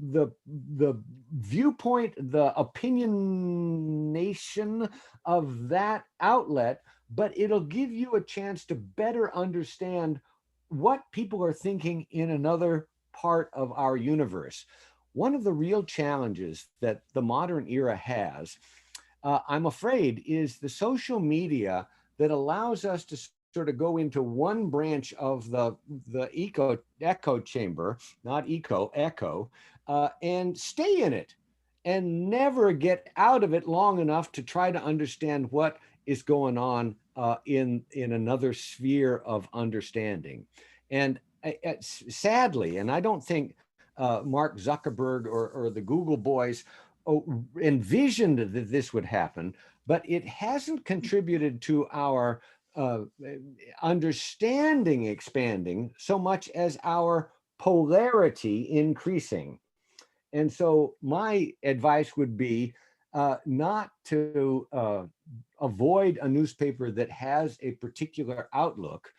viewpoint, the opinionation of that outlet, but it'll give you a chance to better understand what people are thinking in another part of our universe. One of the real challenges that the modern era has, I'm afraid, is the social media that allows us to sort of go into one branch of the echo chamber, not echo, and stay in it and never get out of it long enough to try to understand what is going on in another sphere of understanding. And sadly, and I don't think Mark Zuckerberg or the Google boys envisioned that this would happen, but it hasn't contributed to our understanding expanding so much as our polarity increasing. And so my advice would be not to avoid a newspaper that has a particular outlook,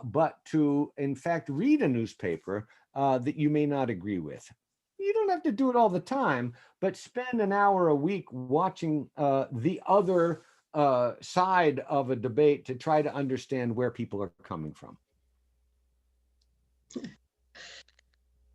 but to, in fact, read a newspaper that you may not agree with. You don't have to do it all the time, but spend an hour a week watching the other side of a debate to try to understand where people are coming from.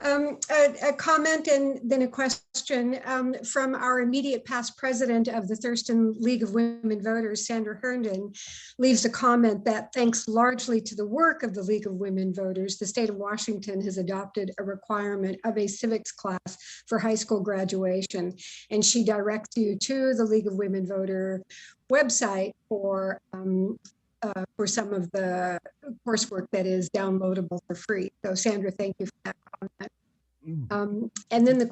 A comment and then a question from our immediate past president of the Thurston League of Women Voters, Sandra Herndon, leaves a comment that thanks largely to the work of the League of Women Voters, the state of Washington has adopted a requirement of a civics class for high school graduation. And she directs you to the League of Women Voter website for some of the coursework that is downloadable for free. So Sandra, thank you for that comment. And then the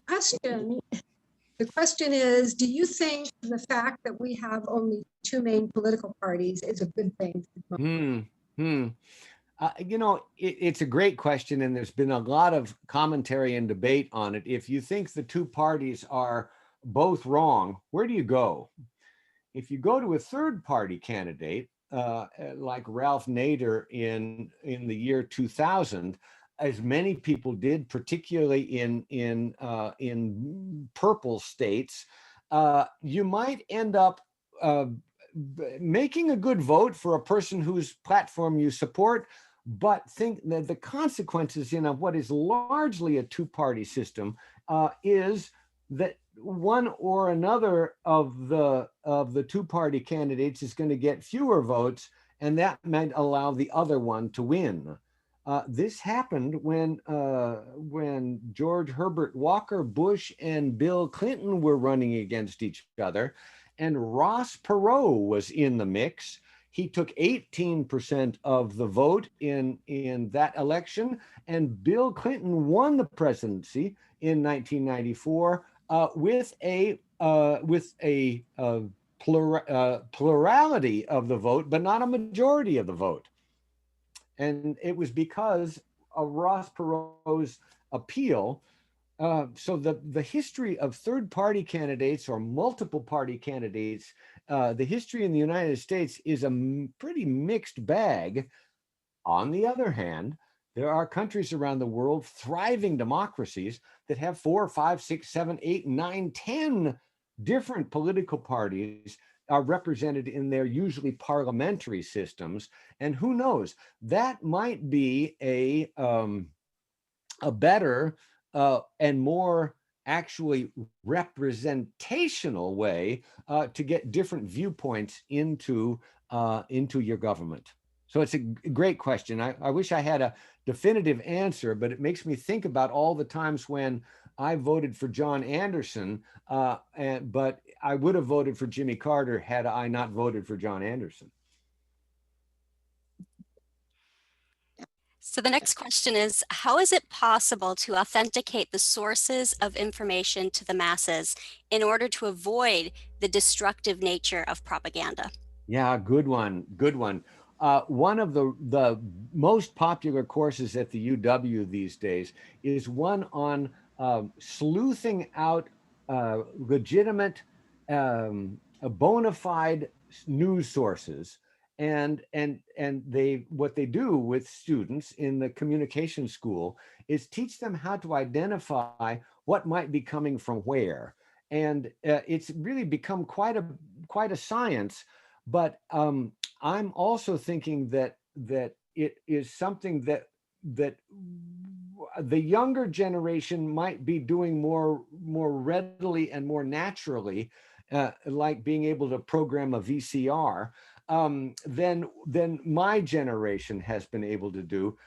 question is, do you think the fact that we have only two main political parties is a good thing?
You know, it's a great question, and there's been a lot of commentary and debate on it. If you think the two parties are both wrong, where do you go? If you go to a third party candidate, like Ralph Nader in the year 2000, as many people did, particularly in purple states, you might end up making a good vote for a person whose platform you support, but think that the consequences in what is largely a two-party system is that one or another of the two-party candidates is going to get fewer votes, and that might allow the other one to win. This happened when George Herbert Walker Bush and Bill Clinton were running against each other, and Ross Perot was in the mix. He took 18% of the vote in that election, and Bill Clinton won the presidency in 1994 with a plurality of the vote, but not a majority of the vote. And it was because of Ross Perot's appeal. So the history of third-party candidates or multiple party candidates, the history in the United States is a pretty mixed bag. On the other hand, there are countries around the world, thriving democracies, that have 4, 5, 6, 7, 8, 9, 10 different political parties are represented in their usually parliamentary systems. And who knows, that might be a better and more actually representational way to get different viewpoints into your government. So it's a great question. I wish I had a definitive answer, but it makes me think about all the times when I voted for John Anderson, but I would have voted for Jimmy Carter had I not voted for John Anderson.
So the next question is, how is it possible to authenticate the sources of information to the masses in order to avoid the destructive nature of propaganda?
Yeah, good one, good one. One of the most popular courses at the UW these days is one on sleuthing out legitimate, bona fide news sources. And what they do with students in the communication school is teach them how to identify what might be coming from where. And it's really become quite a science. But I'm also thinking that it is something that the younger generation might be doing more readily and more naturally, like being able to program a VCR, than my generation has been able to do.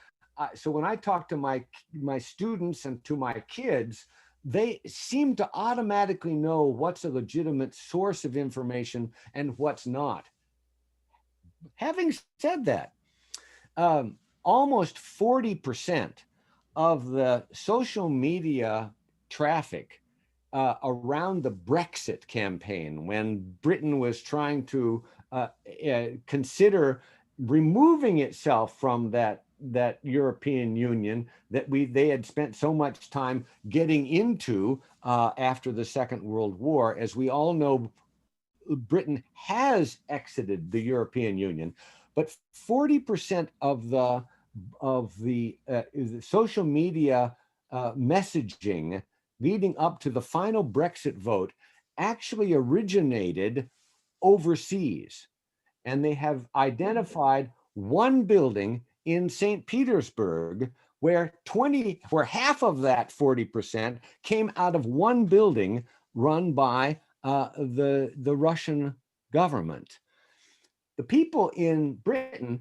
So when I talk to my students and to my kids, they seem to automatically know what's a legitimate source of information and what's not. Having said that, almost 40% of the social media traffic around the Brexit campaign, when Britain was trying to consider removing itself from that European Union that they had spent so much time getting into after the Second World War. As we all know, Britain has exited the European Union, but 40% of the social media messaging leading up to the final Brexit vote actually originated overseas. And they have identified one building in St. Petersburg where half of that 40% came out of one building run by the Russian government. The people in Britain,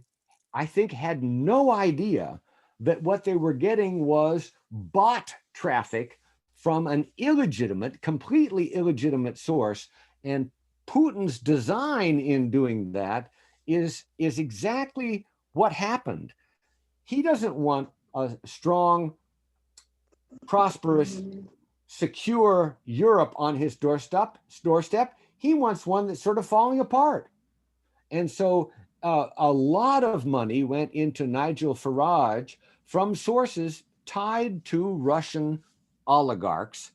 I think, had no idea that what they were getting was bot traffic from an completely illegitimate source. And Putin's design in doing that is exactly what happened. He doesn't want a strong, prosperous, secure Europe on his doorstep. He wants one that's sort of falling apart. And so a lot of money went into Nigel Farage from sources tied to Russian oligarchs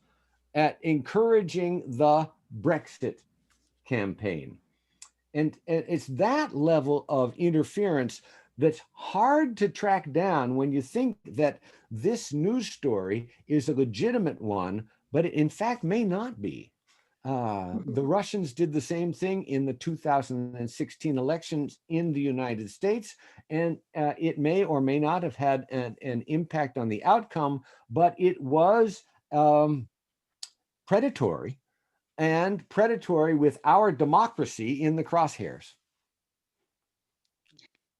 at encouraging the Brexit campaign. And it's that level of interference that's hard to track down when you think that this news story is a legitimate one, but it in fact may not be. The Russians did the same thing in the 2016 elections in the United States, and it may or may not have had an impact on the outcome, but it was predatory, and predatory with our democracy in the crosshairs.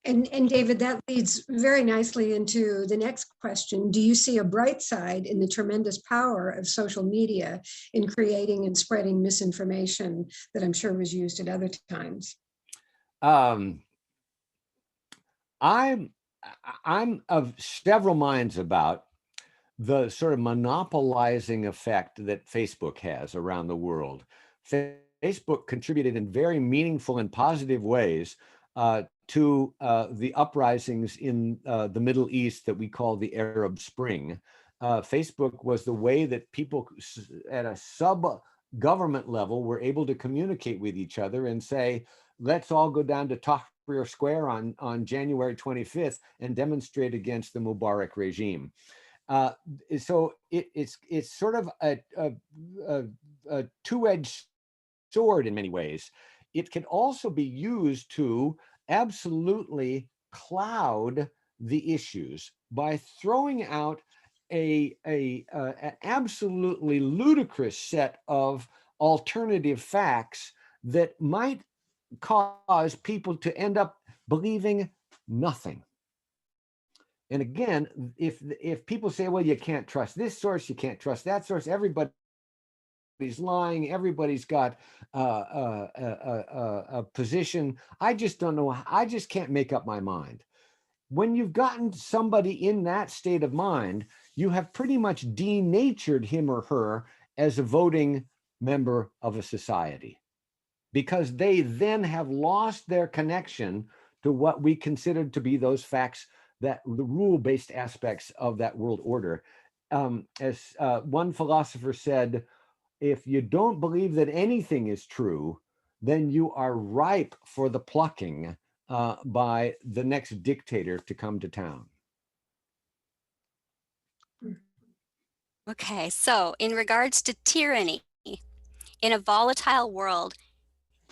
And David, that leads very nicely into the next question. Do you see a bright side in the tremendous power of social media in creating and spreading misinformation that I'm sure was used at other times?
I'm of several minds about the sort of monopolizing effect that Facebook has around the world. Facebook contributed in very meaningful and positive ways to the uprisings in the Middle East that we call the Arab Spring. Facebook was the way that people at a sub-government level were able to communicate with each other and say, let's all go down to Tahrir Square on January 25th and demonstrate against the Mubarak regime. So it's sort of a two-edged sword in many ways. It can also be used to absolutely cloud the issues by throwing out an absolutely ludicrous set of alternative facts that might cause people to end up believing nothing. And again, if people say, well, you can't trust this source, you can't trust that source, everybody's lying, everybody's got a position, I just don't know, I just can't make up my mind. When you've gotten somebody in that state of mind, you have pretty much denatured him or her as a voting member of a society, because they then have lost their connection to what we considered to be those facts, that the rule-based aspects of that world order. As one philosopher said, if you don't believe that anything is true, then you are ripe for the plucking by the next dictator to come to town.
Okay, so in regards to tyranny, in a volatile world,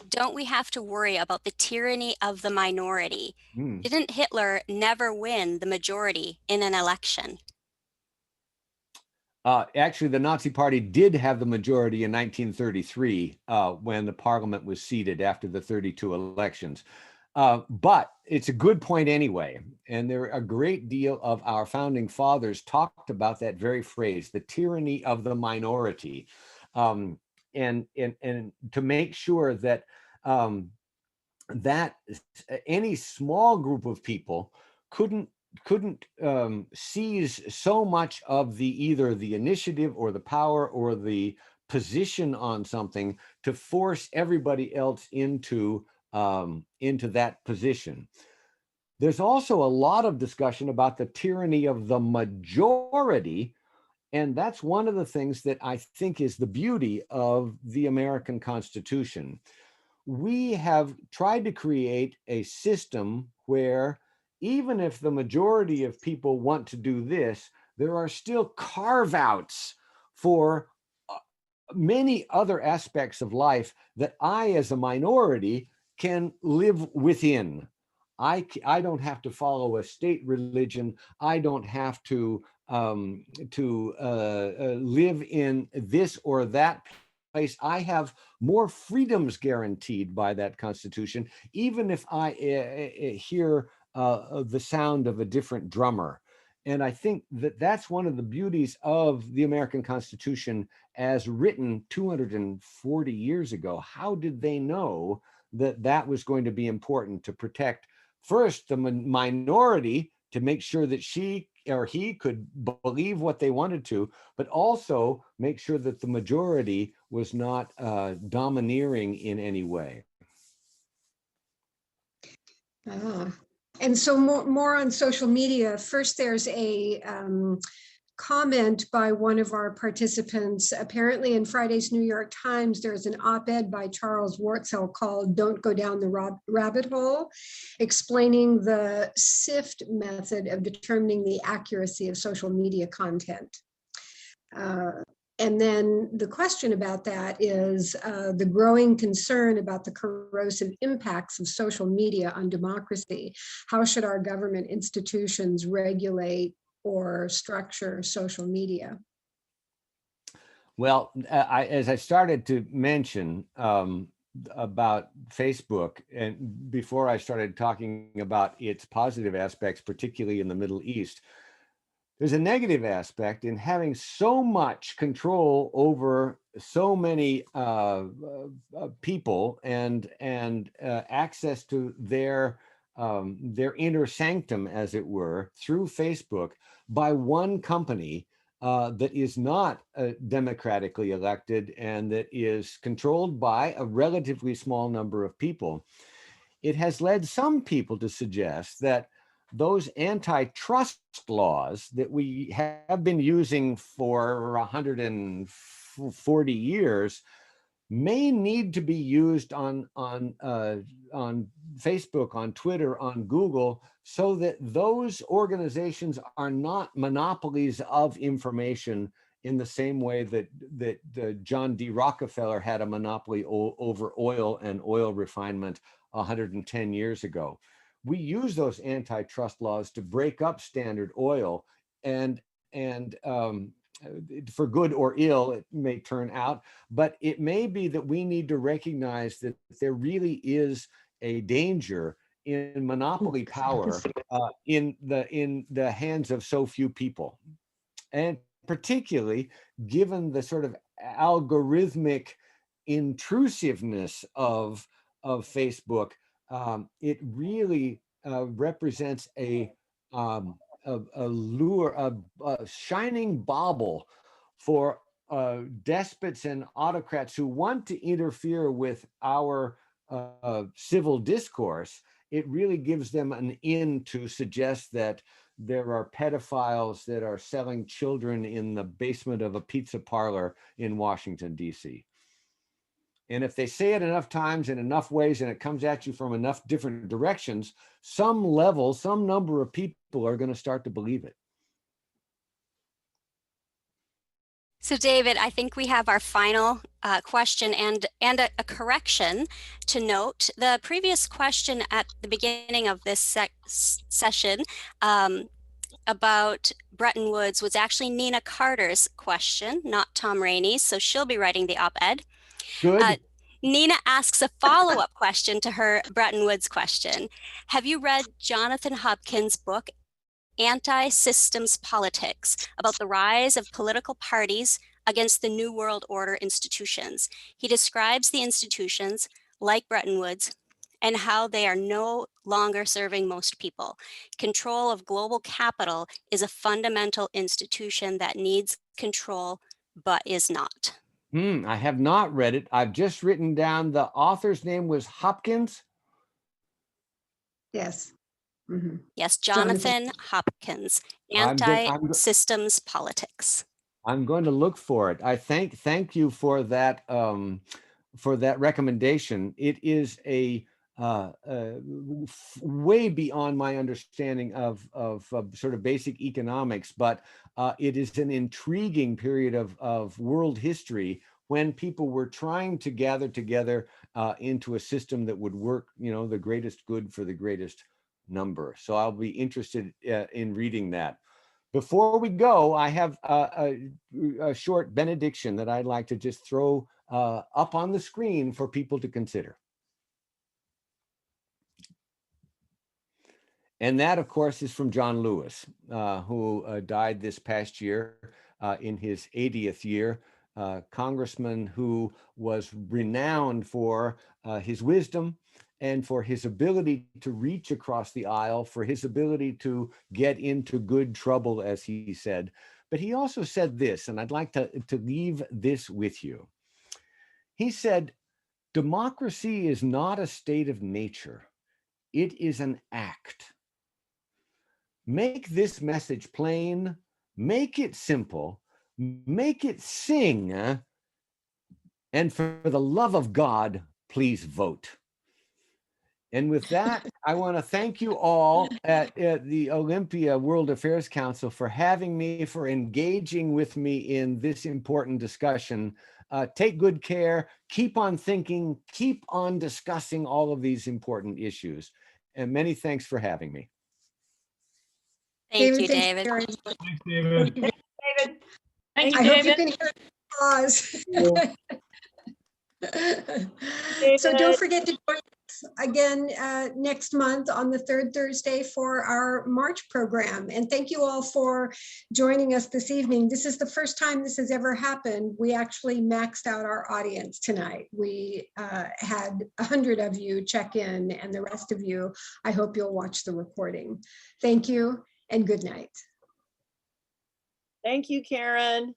don't we have to worry about the tyranny of the minority? Didn't Hitler never win the majority in an election?
Actually, the Nazi Party did have the majority in 1933 when the parliament was seated after the 32 elections. But it's a good point anyway. And there a great deal of our founding fathers talked about that very phrase, the tyranny of the minority. And to make sure that that any small group of people couldn't seize so much of either the initiative or the power or the position on something to force everybody else into that position. There's also a lot of discussion about the tyranny of the majority, and that's one of the things that I think is the beauty of the American Constitution. We have tried to create a system where even if the majority of people want to do this, there are still carve-outs for many other aspects of life that I, as a minority, can live within. I don't have to follow a state religion. I don't have to live in this or that place. I have more freedoms guaranteed by that Constitution, even if I hear the sound of a different drummer. And I think that that's one of the beauties of the American Constitution as written 240 years ago. How did they know that that was going to be important to protect first the minority, to make sure that she or he could believe what they wanted to, but also make sure that the majority was not domineering in any way.
And so more on social media. First, there's a comment by one of our participants. Apparently in Friday's New York Times, there's an op-ed by Charles Wartzel called "Don't Go Down the Rabbit Hole," explaining the SIFT method of determining the accuracy of social media content. And then the question about that is the growing concern about the corrosive impacts of social media on democracy. How should our government institutions regulate or structure social media?
Well, as I started to mention about Facebook, and before I started talking about its positive aspects, particularly in the Middle East, there's a negative aspect in having so much control over so many people and access to their inner sanctum, as it were, through Facebook by one company that is not democratically elected and that is controlled by a relatively small number of people. it has led some people to suggest that those antitrust laws that we have been using for 140 years may need to be used on Facebook, on Twitter, on Google, so that those organizations are not monopolies of information in the same way that John D. Rockefeller had a monopoly over oil and oil refinement 110 years ago. We use those antitrust laws to break up Standard Oil, and for good or ill, it may turn out, but it may be that we need to recognize that there really is a danger in monopoly power in the hands of so few people. And particularly given the sort of algorithmic intrusiveness of Facebook, it really represents a lure, a shining bauble for despots and autocrats who want to interfere with our civil discourse. It really gives them an in to suggest that there are pedophiles that are selling children in the basement of a pizza parlor in Washington, D.C. And if they say it enough times in enough ways and it comes at you from enough different directions, some level, some number of people are going to start to believe it.
So David, I think we have our final question and a correction to note. The previous question at the beginning of this session about Bretton Woods was actually Nina Carter's question, not Tom Rainey's, so she'll be writing the op-ed.
Good.
Nina asks a follow-up question to her Bretton Woods question. Have you read Jonathan Hopkins' book, Anti-Systems Politics, about the rise of political parties against the New World Order institutions? He describes the institutions, like Bretton Woods, and how they are no longer serving most people. Control of global capital is a fundamental institution that needs control, but is not.
I have not read it. I've just written down the author's name was Hopkins.
Yes. Mm-hmm.
Yes, Jonathan Hopkins, Anti-Systems Politics.
I'm going to look for it. I thank you for that recommendation. It is a way beyond my understanding of sort of basic economics, but it is an intriguing period of world history when people were trying to gather together into a system that would work, the greatest good for the greatest number. So I'll be interested in reading that. Before we go, I have a short benediction that I'd like to just throw up on the screen for people to consider. And that, of course, is from John Lewis, who died this past year in his 80th year, congressman who was renowned for his wisdom and for his ability to reach across the aisle, for his ability to get into good trouble, as he said. But he also said this, and I'd like to leave this with you. He said, democracy is not a state of nature. It is an act. Make this message plain, make it simple, make it sing, and for the love of God, please vote. And with that, I want to thank you all at the Olympia World Affairs Council for having me, for engaging with me in this important discussion. Take good care, keep on thinking, keep on discussing all of these important issues. And many thanks for having me.
Thank you, David.
Thanks, David.
David.
I hope you can hear the pause. So don't forget to join us again next month on the third Thursday for our March program. And thank you all for joining us this evening. This is the first time this has ever happened. We actually maxed out our audience tonight. We had 100 of you check in, and the rest of you, I hope you'll watch the recording. Thank you and good night.
Thank you, Karen.